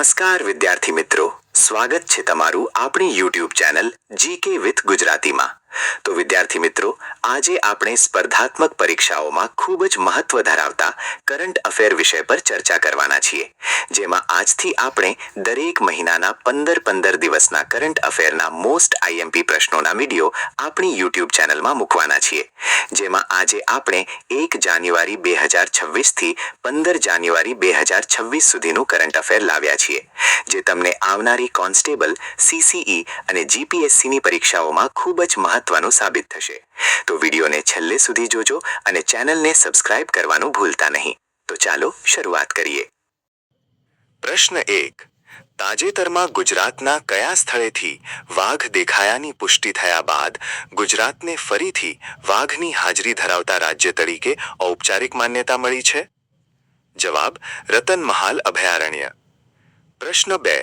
નમસ્કાર વિદ્યાર્થી મિત્રો, સ્વાગત છે તમારું આપણી YouTube ચેનલ જીકે વિથ ગુજરાતીમાં। તો વિદ્યાર્થી મિત્રો, આજે આપણે સ્પર્ધાત્મક પરીક્ષાઓમાં ખૂબ જ મહત્વ ધરાવતા કરંટ અફેર વિષય પર ચર્ચા કરવાના છીએ, જેમાં આજથી આપણે દરેક મહિનાના 15 દિવસના કરંટ અફેરના મોસ્ટ IMP પ્રશ્નોના વિડિયો આપણી YouTube ચેનલમાં મૂકવાના છીએ, જેમાં આજે આપણે 1 જાન્યુઆરી 2026 થી 15 જાન્યુઆરી 2026 સુધીનું કરંટ અફેર લાવ્યા છીએ, જે તમને આવનારી કોન્સ્ટેબલ, CCE અને GPSC ની પરીક્ષાઓમાં ખૂબ જ મહત્વનું સાબિત થશે। તો વિડિયોને છેલ્લે સુધી જોજો અને ચેનલને સબસ્ક્રાઇબ કરવાનું ભૂલતા નહીં। તો ચાલો શરૂઆત કરીએ। પ્રશ્ન 1, તાજેતરમાં ગુજરાતના કયા સ્થળેથી વાઘ દેખાયાની પુષ્ટિ થયા બાદ ગુજરાતને ફરીથી વાઘની હાજરી ધરાવતા રાજ્ય તરીકે ઔપચારિક માન્યતા મળી છે? જવાબ: રતનમહાલ અભયારણ્ય। પ્રશ્ન 2,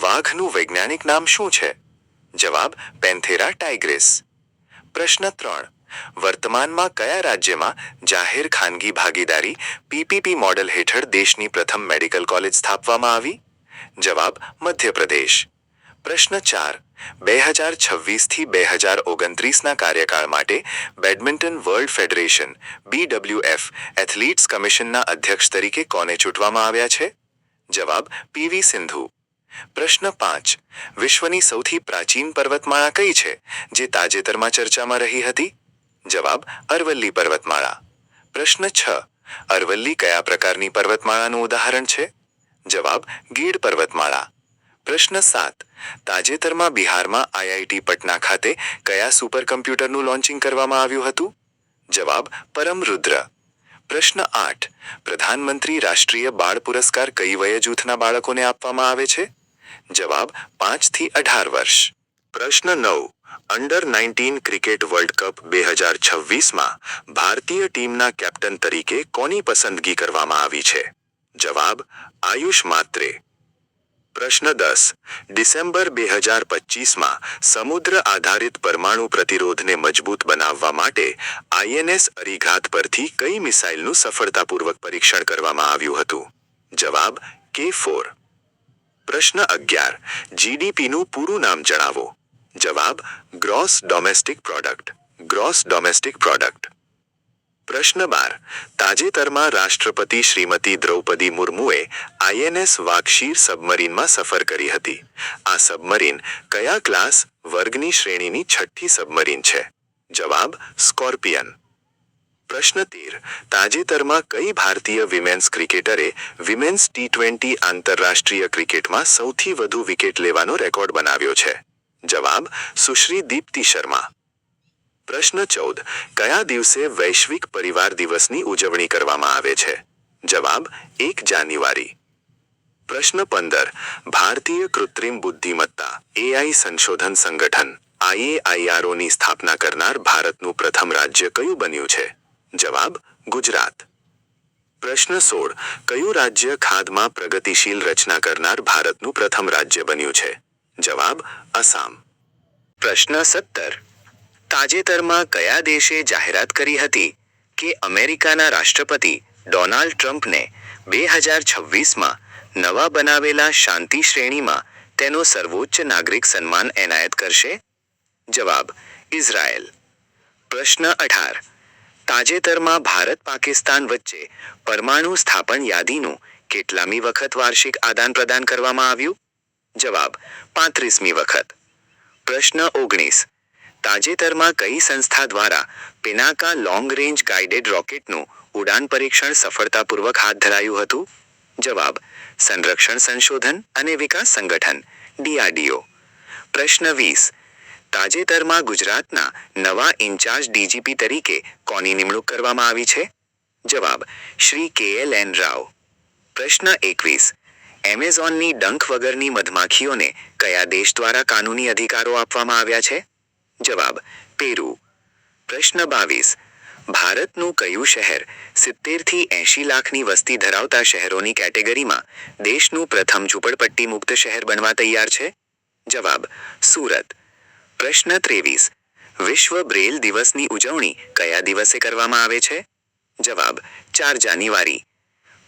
વાઘનું વૈજ્ઞાનિક નામ શું છે? જવાબ: પેન્થેરા ટાઇગ્રિસ। પ્રશ્ન 3, વર્તમાનમાં કયા રાજ્યમાં જાહેર ખાનગી ભાગીદારી PPP મોડેલ હેઠળ દેશની પ્રથમ મેડિકલ કોલેજ સ્થાપવામાં આવી? જવાબ: મધ્યપ્રદેશ। પ્રશ્ન 4, 2026 થી 2029ના કાર્યકાળ માટે badminton world federation BWF athletes કમિશનના અધ્યક્ષ તરીકે કોને ચૂંટવામાં આવ્યા છે? જવાબ: PV સિંધુ। પ્રશ્ન 5, વિશ્વની સૌથી પ્રાચીન પર્વતમાળા કઈ છે જે તાજેતરમાં ચર્ચામાં રહી હતી? જવાબ: અરવલ્લી પર્વતમાળા। પ્રશ્ન 6, અરવલ્લી કયા પ્રકારની પર્વતમાળાનું ઉદાહરણ છે? જવાબ: ગીડ પર્વતમાળા। પ્રશ્ન 7, તાજેતરમાં બિહારમાં IIT પટના ખાતે કયા સુપર કમ્પ્યુટરનું લોન્ચિંગ કરવામાં આવ્યું હતું? જવાબ: પરમરુદ્ર। પ્રશ્ન 8, પ્રધાનમંત્રી રાષ્ટ્રીય બાળ પુરસ્કાર કઈ વય જૂથના બાળકોને આપવામાં આવે છે? જવાબ: 5 થી 18 વર્ષ। પ્રશ્ન 9, અંડર 19 ક્રિકેટ વર્લ્ડ કપ 2026માં ભારતીય ટીમના કેપ્ટન તરીકે કોની પસંદગી કરવામાં આવી છે? જવાબ: આયુષ માત્રે। પ્રશ્ન 10, ડિસેમ્બર 2025માં સમુદ્ર આધારિત પરમાણુ પ્રતિરોધને મજબૂત બનાવવા માટે INS અરીઘાત પરથી કઈ મિસાઇલનું સફળતાપૂર્વક પરીક્ષણ કરવામાં આવ્યું હતું? જવાબ: K4। પ્રશ્ન 11, GDPનું પૂરું નામ જણાવો? જવાબ: gross domestic product. Gross domestic product. પ્રશ્ન 12, તાજેતરમાં રાષ્ટ્રપતિ શ્રીમતી દ્રૌપદી મુર્મુએ INS વાઘશીર સબમરીનમાં સફર કરી હતી। આ સબમરીન કયા ક્લાસ વર્ગની શ્રેણીની છઠ્ઠી સબમરીન છે? જવાબ: સ્કોર્પિયન। પ્રશ્ન 13, તાજેતરમાં કઈ ભારતીય વિમેન્સ ક્રિકેટરે વિમેન્સ T20 આંતરરાષ્ટ્રીય ક્રિકેટમાં સૌથી વધુ વિકેટ લેવાનો રેકોર્ડ બનાવ્યો છે? જવાબ: સુશ્રી દીપ્તિ શર્મા। પ્રશ્ન 14, કયા દિવસે વૈશ્વિક પરિવાર દિવસની ઉજવણી કરવામાં આવે છે? જવાબ: 1 જાન્યુઆરી। પ્રશ્ન 15, ભારતીય કૃત્રિમ બુદ્ધિમત્તા AI સંશોધન સંગઠન IAIROની સ્થાપના કરનાર ભારતનું પ્રથમ રાજ્ય કયું બન્યું છે? જવાબ: ગુજરાત। પ્રશ્ન 16, કયું રાજ્ય ખાદ્યમાં પ્રગતિશીલ રચના કરનાર ભારતનું પ્રથમ રાજ્ય બન્યું છે? જવાબ: આસામ। પ્રશ્ન 17, તાજેતરમાં કયા દેશે જાહેરાત કરી હતી કે અમેરિકાના રાષ્ટ્રપતિ ડોનાલ્ડ ટ્રમ્પને 2026માં નવા બનાવેલા શાંતિ શ્રેણીમાં તેનો સર્વોચ્ચ નાગરિક સન્માન એનાયત કરશે? જવાબ: ઇઝરાયેલ। પ્રશ્ન 18, તાજેતરમાં ભારત-પાકિસ્તાન વચ્ચે પરમાણુ સ્થાપન યાદીનું કેટલામી વખત વાર્ષિક આદાન-પ્રદાન કરવામાં આવ્યું? જવાબ: 35મી વખત। પ્રશ્ન 19, તાજેતરમાં કઈ સંસ્થા દ્વારા પિનાકા લોંગ રેન્જ ગાઇડેડ રોકેટનું ઉડાન પરીક્ષણ સફળતાપૂર્વક હાથ ધરાયું હતું? જવાબ: સંરક્ષણ સંશોધન અને વિકાસ સંગઠન DRDO। પ્રશ્ન 20, તાજેતરમાં ગુજરાતના નવા ઇન્ચાર્જ DGP તરીકે કોની નિમણૂક કરવામાં આવી છે? જવાબ: શ્રી KLN રાવ। પ્રશ્ન 21, એમેઝોનની ડંખ વગરની મધમાખીઓને કયા દેશ દ્વારા કાનૂની અધિકારો આપવામાં આવ્યા છે? જવાબ: પેરુ। પ્રશ્ન 22, ભારતનું કયું શહેર 70 થી 80 લાખની વસ્તી ધરાવતા શહેરોની કેટેગરીમાં દેશનું પ્રથમ ઝૂંપડપટ્ટી મુક્ત શહેર બનવા તૈયાર છે? જવાબ: સુરત। પ્રશ્ન 23, વિશ્વ બ્રેલ દિવસની ઉજવણી કયા દિવસે કરવામાં આવે છે? જવાબ: 4 જાન્યુઆરી।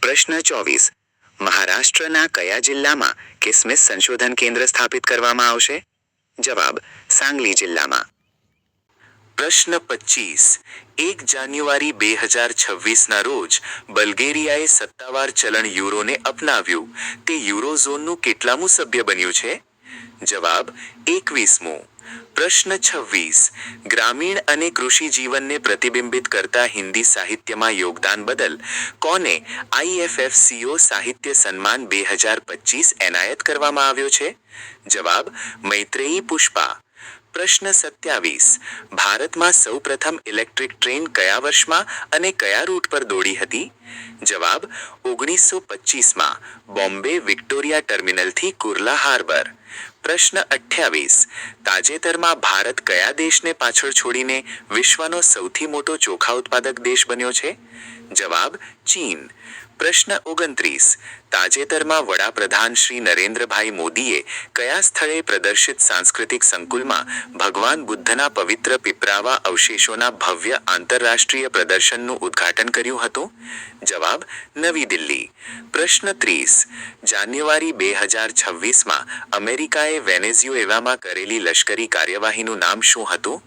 પ્રશ્ન 24, મહારાષ્ટ્રના કયા જિલ્લામાં કિસમિસ સંશોધન કેન્દ્ર સ્થાપિત કરવામાં આવશે? જવાબ: સાંગલી જિલ્લામાં. પ્રશ્ન 25. 1 જાન્યુઆરી 2026ના રોજ બલ્ગેરિયાએ સત્તાવાર ચલણ યુરોને અપનાવ્યું. તે યુરોઝોનનું કેટલામું સભ્ય બન્યું છે? જવાબ: 21મું. પ્રશ્ન 26. ગ્રામીણ અને કૃષિ જીવનને પ્રતિબિંબિત કરતા હિન્દી સાહિત્યમાં યોગદાન બદલ કોને IFFCO સાહિત્ય સન્માન 2025 એનાયત કરવામાં આવ્યો છે? જવાબ: મૈત્રેયી પુષ્પા. પ્રશ્ન 27. ભારતમાં સૌપ્રથમ ઇલેક્ટ્રિક ટ્રેન કયા વર્ષમાં અને કયા રૂટ પર દોડી હતી? જવાબ: 1925માં બોમ્બે વિક્ટોરિયા ટર્મિનલથી કુર્લા હાર્બર. પ્રશ્ન 28. તાજેતરમાં ભારત કયા દેશને પાછળ છોડીને વિશ્વનો સૌથી મોટો ચોખા ઉત્પાદક દેશ બન્યો છે? જવાબ: ચીન. પ્રશ્ન 29. તાજેતરમાં વડાપ્રધાન શ્રી નરેન્દ્રભાઈ મોદીએ કયા સ્થળે પ્રદર્શિત સાંસ્કૃતિક સંકુલમાં ભગવાન બુદ્ધના પવિત્ર પીપરાવા અવશેષોના ભવ્ય આંતરરાષ્ટ્રીય પ્રદર્શનનું ઉદ્ઘાટન કર્યું હતું? જવાબ: નવી દિલ્હી. પ્રશ્ન 30. જાન્યુઆરી 2026માં અમેરિકાએ વેનેઝુએલામાં કરેલી લશ્કરી કાર્યવાહીનું નામ શું હતું?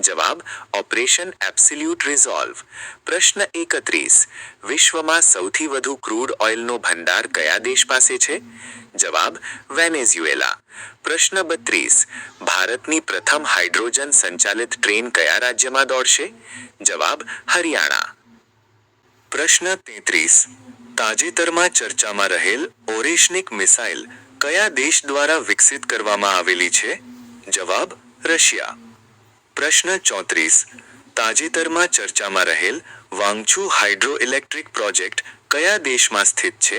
જવાબ: ઓપરેશન એબ્સોલ્યુટ રિઝોલ્વ. પ્રશ્ન 31. વિશ્વમાં સૌથી વધુ ક્રૂડ ઓઇલનો ભંડાર કયા દેશ પાસે છે? જવાબ: વેનેઝુએલા. પ્રશ્ન 32. ભારતની પ્રથમ હાઇડ્રોજન સંચાલિત ટ્રેન કયા રાજ્યમાં દોડશે? જવાબ: હરિયાણા. પ્રશ્ન 33. તાજેતરમાં ચર્ચામાં રહેલ ઓરેશનિક મિસાઇલ કયા દેશ દ્વારા વિકસિત કરવામાં આવેલી છે? જવાબ: રશિયા. પ્રશ્ન 34. તાજેતરમાં ચર્ચામાં રહેલ વાંગછુ હાઇડ્રો ઇલેક્ટ્રિક પ્રોજેક્ટ કયા દેશમાં સ્થિત છે?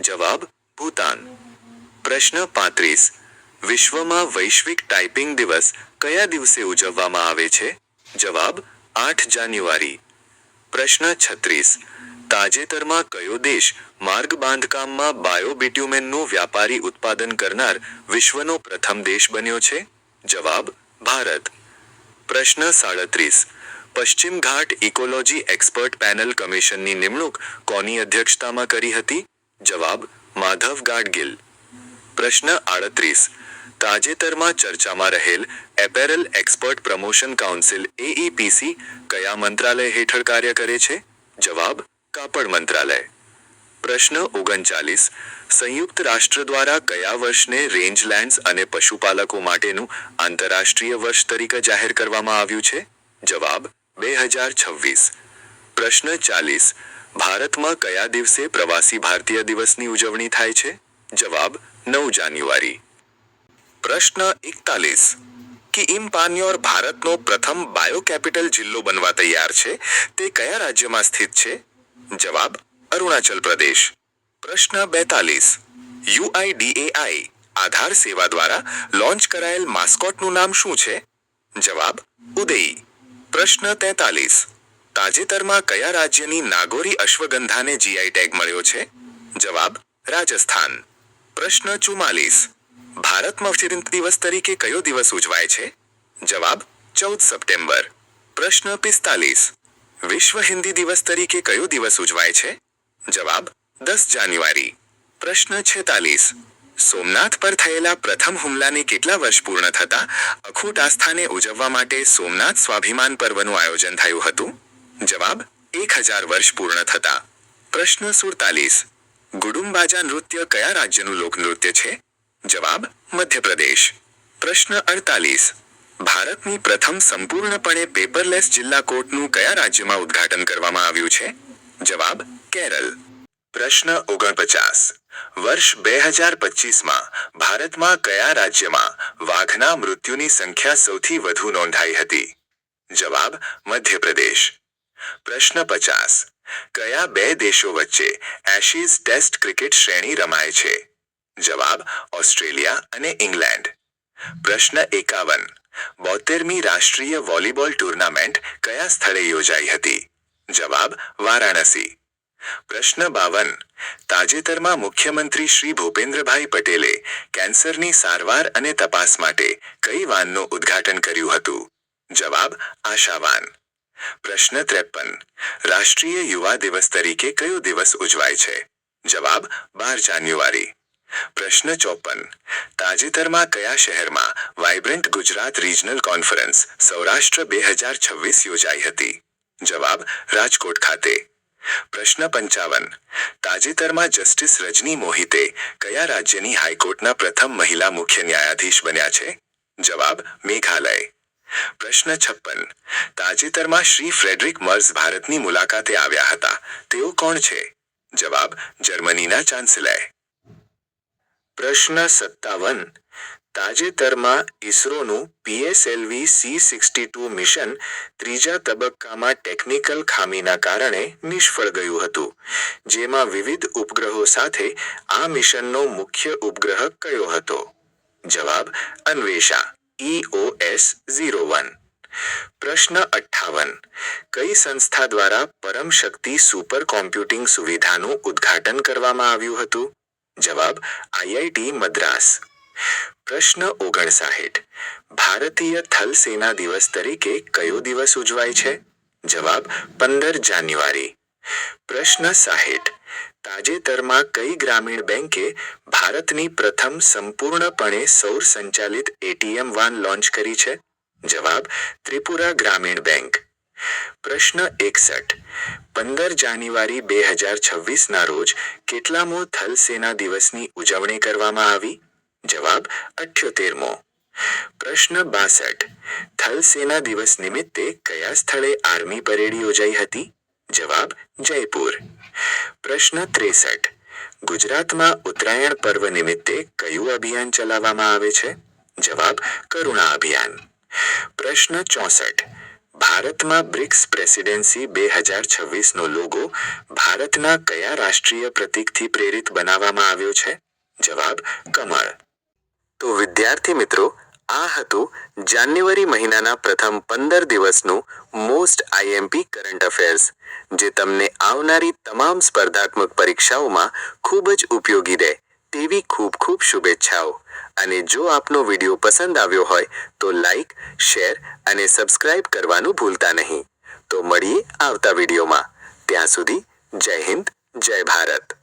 જવાબ: ભૂતાન. પ્રશ્ન 35. વિશ્વમાં વૈશ્વિક ટાઈપિંગ દિવસ કયા દિવસે ઉજવવામાં આવે છે? જવાબ: 8 જાન્યુઆરી. પ્રશ્ન 36. તાજેતરમાં કયો દેશ માર્ગ બાંધકામમાં બાયોબિટ્યુમેનનું વ્યાપારી ઉત્પાદન કરનાર વિશ્વનો પ્રથમ દેશ બન્યો છે? જવાબ: ભારત. પ્રશ્ન 37. પશ્ચિમ ઘાટ ઇકોલોજી એક્સપર્ટ પેનલ કમિશનની નિમણૂક કોની અધ્યક્ષતામાં કરી હતી? જવાબ: માધવ ગાડગિલ. પ્રશ્ન 38. તાજેતરમાં ચર્ચામાં રહેલ apparel expert promotion council AEPC કયા મંત્રાલય હેઠળ કાર્ય કરે છે? જવાબ: કાપડ મંત્રાલય. પ્રશ્ન 39. સંયુક્ત રાષ્ટ્ર દ્વારા કયા વર્ષને રેન્જલેન્ડ્સ અને પશુપાલકો માટેનું આંતરરાષ્ટ્રીય વર્ષ તરીકે જાહેર કરવામાં આવ્યું છે? જવાબ: 2026. પ્રશ્ન 40. ભારતમાં કયા દિવસે પ્રવાસી ભારતીય દિવસની ઉજવણી થાય છે? જવાબ: 9 જાન્યુઆરી. પ્રશ્ન 41. કિઇમ્પાન્યોર ભારતનો પ્રથમ બાયોકેપિટલ જિલ્લો બનવા તૈયાર છે તે કયા રાજ્યમાં સ્થિત છે? જવાબ: અરુણાચલ પ્રદેશ. પ્રશ્ન 42. UIDAI આધાર સેવા દ્વારા લોન્ચ કરાયેલ માસ્કોટનું નામ શું છે? જવાબ: ઉદેઈ. પ્રશ્ન 43. તાજેતરમાં કયા રાજ્યની નાગોરી અશ્વગંધાને GI ટેગ મળ્યો છે? જવાબ: રાજસ્થાન. પ્રશ્ન 44. ભારતમાં વિશ્વ દિવસ તરીકે કયો દિવસ ઉજવાય છે? જવાબ: 14 સપ્ટેમ્બર. પ્રશ્ન 45. વિશ્વ હિન્દી દિવસ તરીકે કયો દિવસ ઉજવાય છે? જવાબ: 10 જાન્યુઆરી. પ્રશ્ન 46. સોમનાથ પર થયેલા પ્રથમ હુમલાને કેટલા વર્ષ પૂર્ણ થતા અખૂટ આસ્થાને ઉજવવા માટે સોમનાથ સ્વાભિમાન પર્વનું આયોજન થયું હતું? જવાબ: 1000 વર્ષ પૂર્ણ થતા. પ્રશ્ન 47. ગુડુમ્બાજા નૃત્ય કયા રાજ્યનું લોકનૃત્ય છે? જવાબ: મધ્યપ્રદેશ. પ્રશ્ન 48. ભારતની પ્રથમ સંપૂર્ણપણે પેપરલેસ જિલ્લા કોર્ટનું કયા રાજ્યમાં ઉદ્ઘાટન કરવામાં આવ્યું છે? જવાબ: કેરળ. પ્રશ્ન 49. વર્ષ 2025માં ભારતમાં કયા રાજ્યમાં વાઘના મૃત્યુની સંખ્યા સૌથી વધુ નોંધાઈ હતી? જવાબ: મધ્યપ્રદેશ. પ્રશ્ન 50. કયા બે દેશો વચ્ચે એશિઝ ટેસ્ટ ક્રિકેટ શ્રેણી રમાય છે? જવાબ: ઓસ્ટ્રેલિયા અને ઇંગ્લેન્ડ. પ્રશ્ન 51. 72મી રાષ્ટ્રીય વોલીબોલ ટુર્નામેન્ટ કયા સ્થળે યોજાઈ હતી? જવાબ: વારાણસી. પ્રશ્ન 52. તાજેતરમાં મુખ્યમંત્રી શ્રી ભૂપેન્દ્રભાઈ પટેલે કેન્સરની સારવાર અને તપાસ માટે કઈ વાનનું ઉદ્ઘાટન કર્યું હતું? જવાબ: આશાવાન. પ્રશ્ન 53. રાષ્ટ્રીય યુવા દિવસ તરીકે કયો દિવસ ઉજવાય છે? જવાબ 12 જાન્યુઆરી. પ્રશ્ન 54. તાજેતરમાં કયા શહેરમાં vibrant Gujarat regional conference Saurashtra 2026 યોજાઈ હતી? જવાબ રાજકોટ ખાતે. પ્રશ્ન 55. તાજેતરમાં જસ્ટિસ રજની મોહિતે કયા રાજ્યની હાઈકોર્ટના પ્રથમ મહિલા મુખ્ય ન્યાયાધીશ બન્યા છે? જવાબ મેઘાલય. પ્રશ્ન 56. તાજેતરમાં શ્રી ફ્રેડરિક મર્ઝ ભારતની મુલાકાતે આવ્યા હતા. તેઓ કોણ છે? જવાબ જર્મનીના ચાન્સેલર. પ્રશ્ન 57. તાજેતરમાં ઇસરોનું PSLV C-62 મિશન ત્રીજા તબક્કામાં ટેકનિકલ ખામીના કારણે નિષ્ફળ ગયું હતું, જેમાં વિવિધ ઉપગ્રહો સાથે આ મિશનનો મુખ્ય ઉપગ્રહ કયો હતો? જવાબ અન્વેષા EOS-01. પ્રશ્ન 58. કઈ સંસ્થા દ્વારા પરમ શક્તિ સુપર કોમ્પ્યુટિંગ સુવિધાનું ઉદ્ઘાટન કરવામાં આવ્યું હતું? જવાબ IIT મદ્રાસ. પ્રશ્ન 59. ભારતીય થલ સેના દિવસ તરીકે કયો દિવસ ઉજવાય છે? જવાબ 15 જાન્યુઆરી. પ્રશ્ન 60. તાજેતરમાં કઈ ગ્રામીણ બેંકે ભારતની પ્રથમ સંપૂર્ણપણે સૌર સંચાલિત ATM વાન લોન્ચ કરી છે? જવાબ ત્રિપુરા ગ્રામીણ બેંક. પ્રશ્ન 61. 15 જાન્યુઆરી 2026ના રોજ કેટલામો થલ સેના દિવસની ઉજવણી કરવામાં આવી? જવાબ 78મો. પ્રશ્ન 62. થલ સેના દિવસ નિમિત્તે કયા સ્થળે આર્મી પરેડ યોજાઈ હતી? જવાબ જયપુર. પ્રશ્ન 63. ગુજરાતમાં ઉત્તરાયણ પર્વ નિમિત્તે કયું અભિયાન ચલાવવામાં આવે છે? જવાબ કરુણા અભિયાન. પ્રશ્ન 64. ભારતમાં બ્રિક્સ પ્રેસિડેન્સી 2026નો લોગો ભારતના કયા રાષ્ટ્રીય પ્રતીકથી પ્રેરિત બનાવવામાં આવ્યો છે? જવાબ કમળ. તો વિદ્યાર્થી મિત્રો, આ હતું જાન્યુઆરી મહિનાના પ્રથમ 15 દિવસનું મોસ્ટ IMP કરંટ અફેર્સ, જે તમને આવનારી તમામ સ્પર્ધાત્મક પરીક્ષાઓમાં ખૂબ જ ઉપયોગી રહે તેવી ખૂબ ખૂબ શુભેચ્છાઓ. અને જો આપનો વિડીયો પસંદ આવ્યો હોય તો લાઈક, શેર અને સબસ્ક્રાઇબ કરવાનું ભૂલતા નહીં. તો મળીએ આવતા વિડીયોમાં. ત્યાં સુધી જય હિન્દ, જય ભારત.